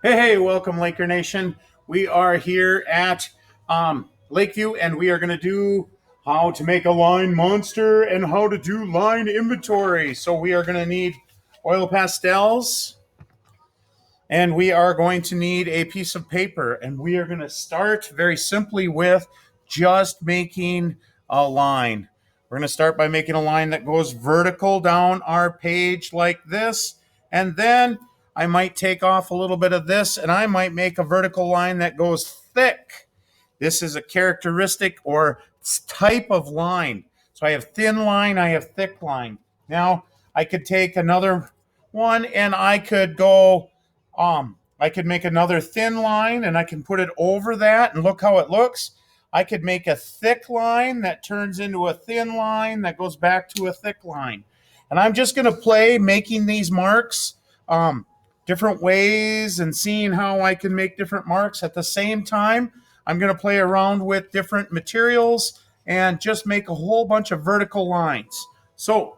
Hey, welcome, Laker Nation. We are here at Lakeview, and we are going to do how to make a line monster and how to do line inventory. So we are going to need oil pastels, and we are going to need a piece of paper, and we are going to start very simply with just making a line. We're going to start by making a line that goes vertical down our page like this, and then I might take off a little bit of this and I might make a vertical line that goes thick. This is a characteristic or type of line. So I have thin line, I have thick line. Now I could take another one and I could make another thin line and I can put it over that and look how it looks. I could make a thick line that turns into a thin line that goes back to a thick line. And I'm just going to play making these marks different ways and seeing how I can make different marks at the same time. I'm going to play around with different materials and just make a whole bunch of vertical lines. So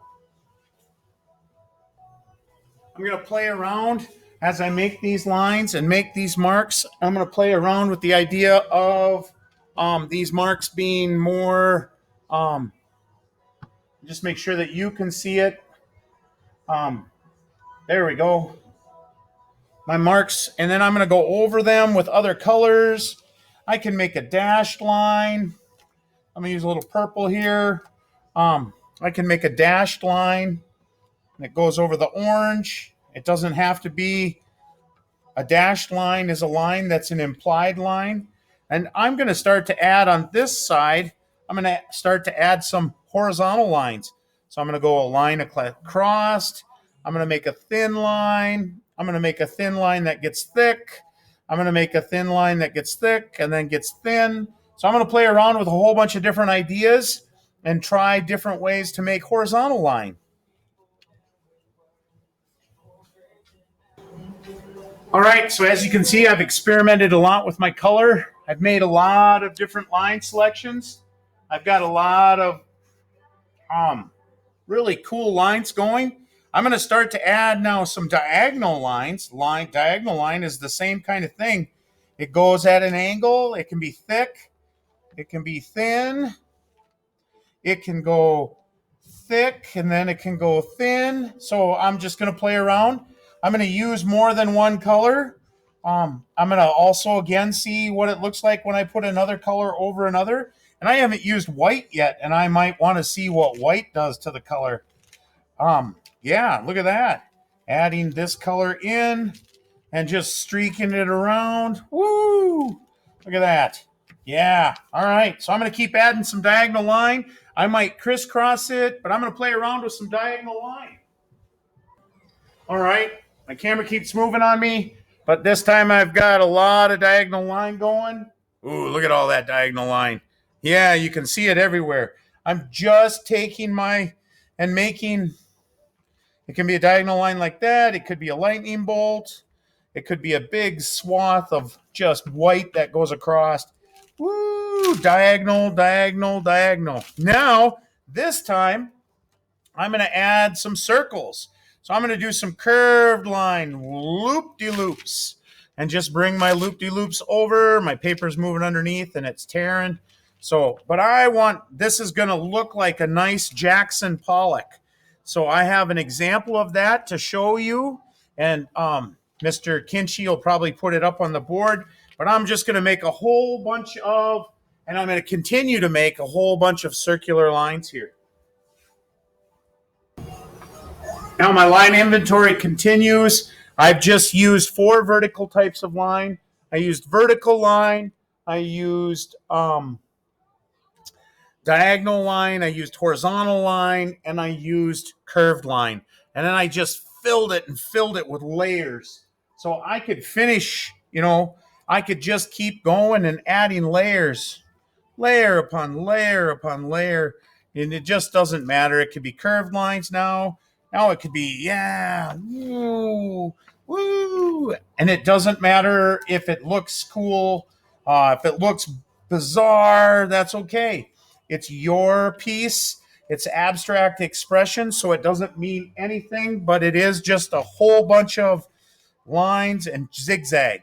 I'm going to play around as I make these lines and make these marks. I'm going to play around with the idea of these marks being more, just make sure that you can see it. There we go. My marks, and then I'm going to go over them with other colors. I can make a dashed line. I'm going to use a little purple here. I can make a dashed line that goes over the orange. It doesn't have to be a dashed line is a line that's an implied line. And I'm going to start to add on this side, I'm going to start to add some horizontal lines. So I'm going to go a line across. I'm going to make a thin line. I'm going to make a thin line that gets thick. I'm going to make a thin line that gets thick and then gets thin. So I'm going to play around with a whole bunch of different ideas and try different ways to make horizontal line. All right, so as you can see, I've experimented a lot with my color. I've made a lot of different line selections. I've got a lot of really cool lines going. I'm going to start to add now some diagonal lines. Diagonal line is the same kind of thing. It goes at an angle. It can be thick. It can be thin. It can go thick and then it can go thin. So I'm just going to play around. I'm going to use more than one color. I'm going to also again see what it looks like when I put another color over another. And I haven't used white yet, and I might want to see what white does to the color. Yeah, look at that. Adding this color in and just streaking it around. Woo! Look at that. Yeah. All right. So I'm going to keep adding some diagonal line. I might crisscross it, but I'm going to play around with some diagonal line. All right. My camera keeps moving on me, but this time I've got a lot of diagonal line going. Ooh, look at all that diagonal line. Yeah, you can see it everywhere. I'm just taking my and making, it can be a diagonal line like that. It could be a lightning bolt. It could be a big swath of just white that goes across. Woo, diagonal, diagonal, diagonal. Now, this time, I'm going to add some circles. So I'm going to do some curved line loop-de-loops and just bring my loop-de-loops over. My paper's moving underneath and it's tearing. So, but this is going to look like a nice Jackson Pollock. So I have an example of that to show you. And Mr. Kinchy will probably put it up on the board. But I'm just going to make a whole bunch of, and I'm going to continue to make a whole bunch of circular lines here. Now my line inventory continues. I've just used 4 vertical types of line. I used vertical line. I used diagonal line. I used horizontal line. And I used curved line. And then I just filled it with layers. So I could finish, I could just keep going and adding layers, layer upon layer upon layer. And it just doesn't matter. It could be curved lines now. Now it could be, yeah, woo, woo. And it doesn't matter if it looks cool, if it looks bizarre, that's okay. It's your piece. It's abstract expression, so it doesn't mean anything, but it is just a whole bunch of lines and zigzags.